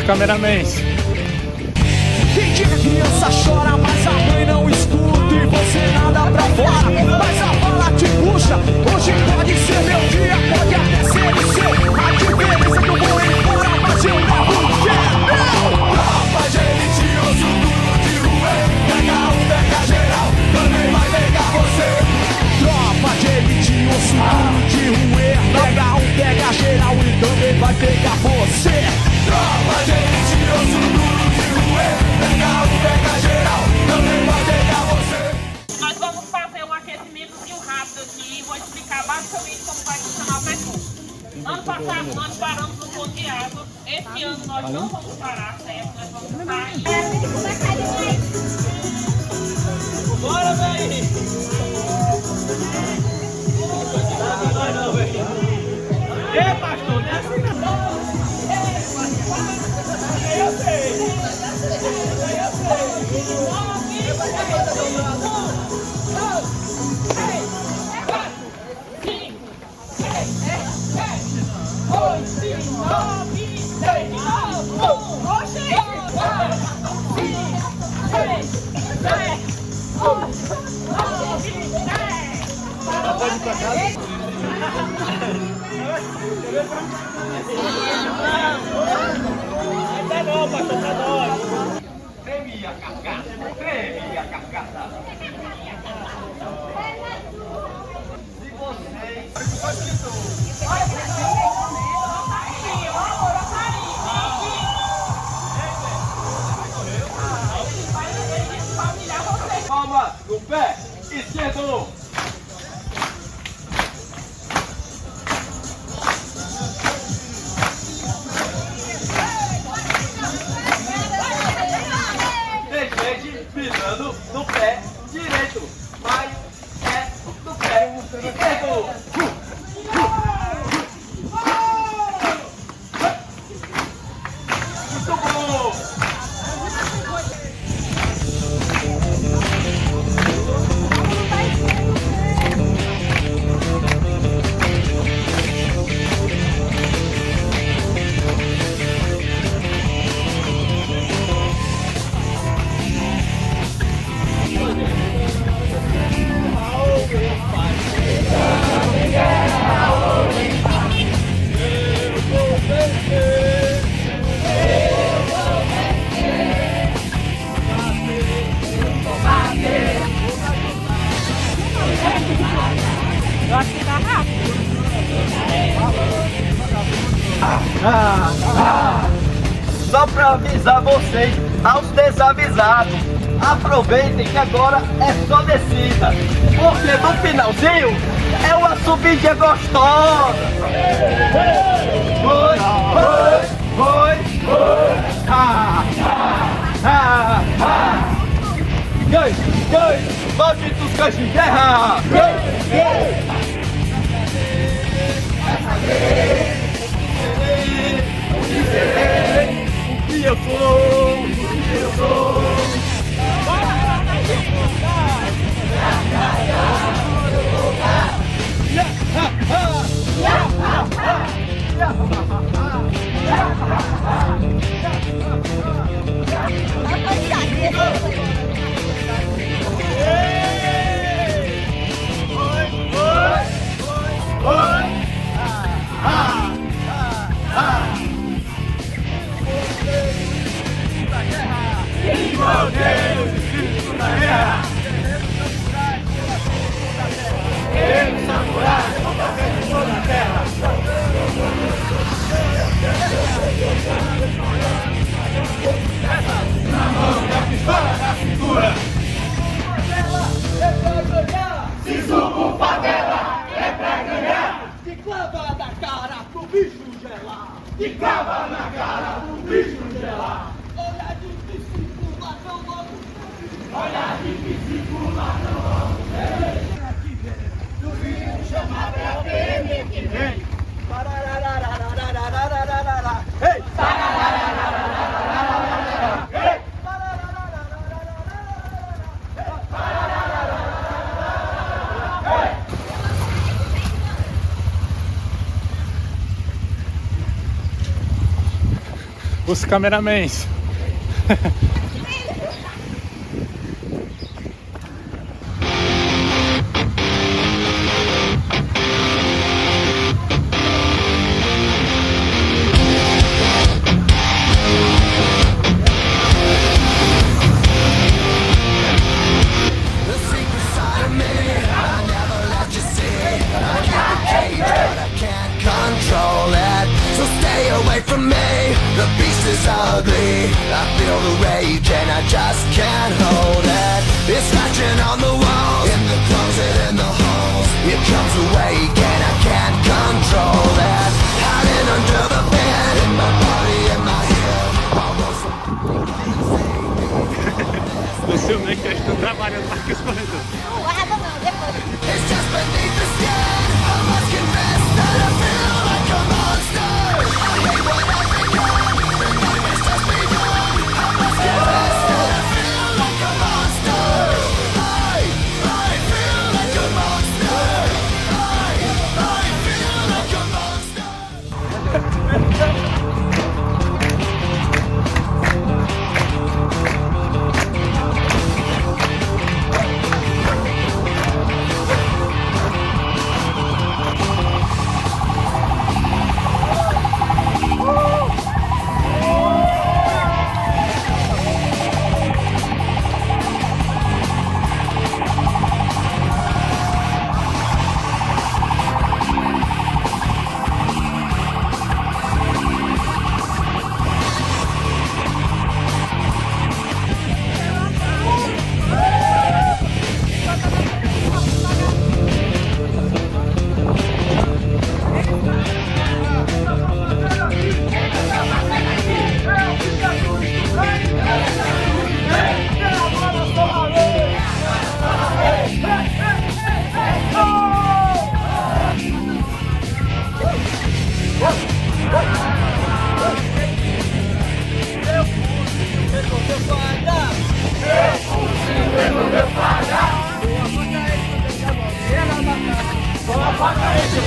os cameramans. Tem dia que a criança chora, mas a mãe não escuta e você nada pra fora, mas a bala te puxa. Hoje pode ser meu dia, pode até ser o seu. A diferença é que eu vou embora, mas eu levo o que é meu. Tropa de elite, osso duro de ruê. Pega um, pega geral, também vai pegar você. Tropa de elite, osso duro de ruê. Pega um, pega geral e também vai pegar você. Tropa de elite, osso duro de ruê. Pega um, pega geral, também vai pegar você. Nós vamos fazer um aquecimentozinho rápido aqui e vou explicar basicamente como vai funcionar o percurso. Ano passado nós paramos no ponto de água. Esse ano nós não vamos parar, certo? Nós vamos sair. Bora, véi! Não, velho! Ei, pastor, não é assim não! Eu sei! Pode ir pra casa? Tá bom, pastor, tá bom. Treme a carcaça, treme a carcaça. Se vocês... Palma no pé esquerdo. Defende pisando no pé direito, mas é no pé esquerdo. Muito bom! Eu acho que tá rápido. Só pra avisar vocês, aos desavisados, aproveitem que agora é só descida, porque no finalzinho é uma subidinha gostosa. Foi, malditos cães de guerra. O que eu sou? O que eu sou? Se subo favela, é pra ganhar. De clava na cara pro bicho gelar. De clava na cara pro bicho gelar. Olha de bicicleta, não vamos. Olha de bicicleta, não vamos. Do vídeo chamado é a PM que vem. Ei! os cameramans. The beast is ugly, I feel the rage and I just can't hold it. It's scratching on the walls, in the closet, in the halls. It comes awake and I can't control it. Hiding under the bed, in my body, in my head. O seu moleque está trabalhando lá com esse corredor. It's just beneath the skin. I must confess that I feel like a monster. I hate what I've become. The nightmare's just begun. I must confess that I feel like a monster. I feel like a monster. I feel like a monster. Faca esse,